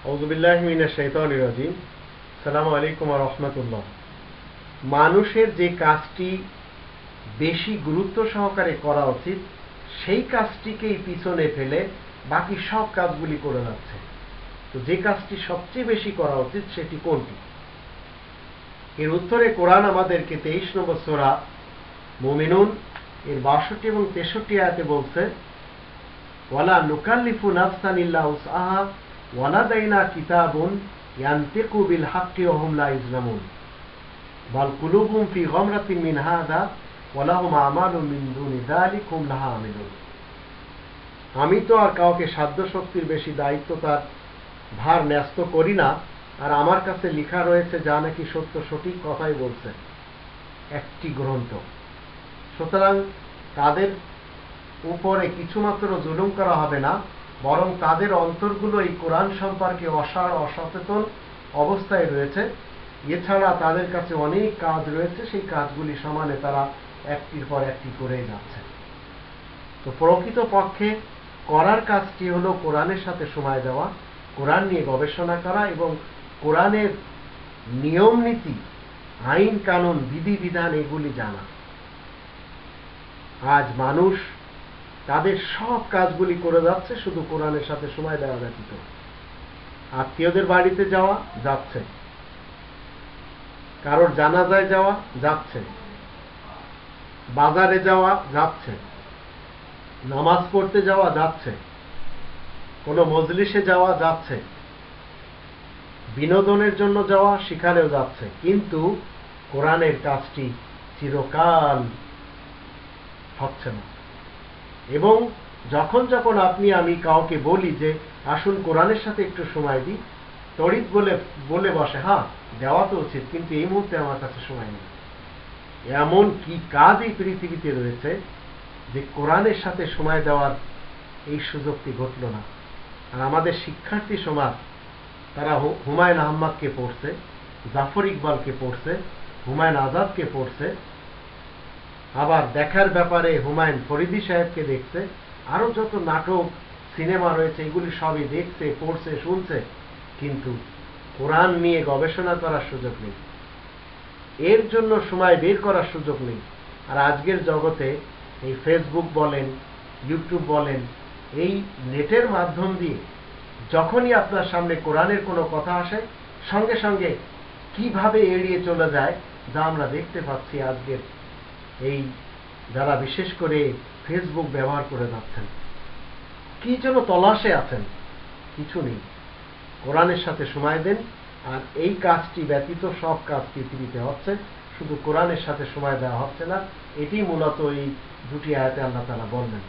আউযুবিল্লাহি মিনাশ শাইতানির রাজিম। আসসালামু আলাইকুম ওয়া রাহমাতুল্লাহ। মানুষের যে কাজটি বেশি গুরুত্ব সহকারে করা উচিত সেই কাজটিকেই পিছনে ফেলে বাকি সব কাজগুলি করে যাচ্ছে। তো যে কাজটি সবচেয়ে বেশি করা উচিত সেটি কোনটি? এর উত্তরে কোরআন আমাদেরকে 23 নম্বর সূরা মুমিনুন এর 62 এবং 63 আয়াতে বলছে, ওয়ালা নুকাল্লিফু নাফসান ইল্লা উসআহা ওয়ালাদাইনা কিতাবুন ইয়ানতিকু বিল হাক্কি ওয়া হুম লা ইজলামুন বাল কুলুবুহুম ফি গামরাতিন মিন হাযা ওয়া লাহুম আমালুন মিন দুনি যালিকা হুম লাহা আমিলুন। আমি তো আর কাউকে সাধ্য শক্তির বেশি দায়িত্ব তার ভার ন্যস্ত করি না, আর আমার কাছে লেখা রয়েছে যা নাকি সত্য সঠিক কথাই বলছে, একটি গ্রন্থ। সুতরাং তাদের উপরে কিছুমাত্র জুলুম করা হবে না, বরং তাদের অন্তরগুলো এই কোরআন সম্পর্কে অসাড় অসচেতন অবস্থায় রয়েছে। এছাড়া তাদের কাছে অনেক কাজ রয়েছে, সেই কাজগুলি সমানে তারা একটির পর একটি করেই যাচ্ছে। তো প্রকৃত পক্ষে করার কাজটি হলো কোরআনের সাথে সময় দেওয়া, কোরআন নিয়ে গবেষণা করা এবং কোরআনের নিয়ম নীতি, আইন কানুন, বিধিবিধান এগুলি জানা। আজ মানুষ তাদের সব কাজগুলি করে যাচ্ছে শুধু কোরআনের সাথে সময় দেওয়া ব্যতীত। আত্মীয়দের বাড়িতে যাওয়া যাচ্ছে, কারোর জানাজায় যাওয়া যাচ্ছে, বাজারে যাওয়া যাচ্ছে, নামাজ পড়তে যাওয়া যাচ্ছে, কোনো মজলিসে যাওয়া যাচ্ছে, বিনোদনের জন্য যাওয়া সেখানেও যাচ্ছে, কিন্তু কোরআনের কাজটি চিরকাল হচ্ছে না। এবং যখন যখন আপনি আমি কাউকে বলি যে আসুন কোরআনের সাথে একটু সময় দিই, তড়িৎ বলে বসে, হ্যাঁ দেওয়া তো উচিত, কিন্তু এই মুহূর্তে আমার কাছে সময় নেই। এমন কি কাজ এই পৃথিবীতে রয়েছে যে কোরআনের সাথে সময় দেওয়ার এই সুযোগটি ঘটল না? আর আমাদের শিক্ষার্থী সমাজ তারা হুমায়ুন আহমদকে পড়ছে, জাফর ইকবালকে পড়ছে, হুমায়ুন আজাদকে পড়ছে, আবার দেখার ব্যাপারে হুমায়ুন ফরিদি সাহেবকে দেখছে, আরো যত নাটক সিনেমা রয়েছে এগুলি সবই দেখছে, পড়ছে, শুনছে, কিন্তু কোরআন নিয়ে গবেষণা করার সুযোগ নেই, এর জন্য সময় বের করার সুযোগ নেই। আর আজকের জগতে এই ফেসবুক বলেন, ইউটিউব বলেন, এই নেটের মাধ্যম দিয়ে যখনই আপনার সামনে কোরআনের কোনো কথা আসে সঙ্গে সঙ্গে কিভাবে এড়িয়ে চলে যায়, যা আমরা দেখতে পাচ্ছি আজকের এই যারা বিশেষ করে ফেসবুক ব্যবহার করে যাচ্ছেন। কি যেন তলাশে আছেন, কিছু নেই। কোরআনের সাথে সময় দেন, আর এই কাজটি ব্যতীত সব কাজ পৃথিবীতে হচ্ছে, শুধু কোরআনের সাথে সময় দেওয়া হচ্ছে না। এটি মূলত এই দুটি আয়াতে আল্লাহ তাআলা বললেন।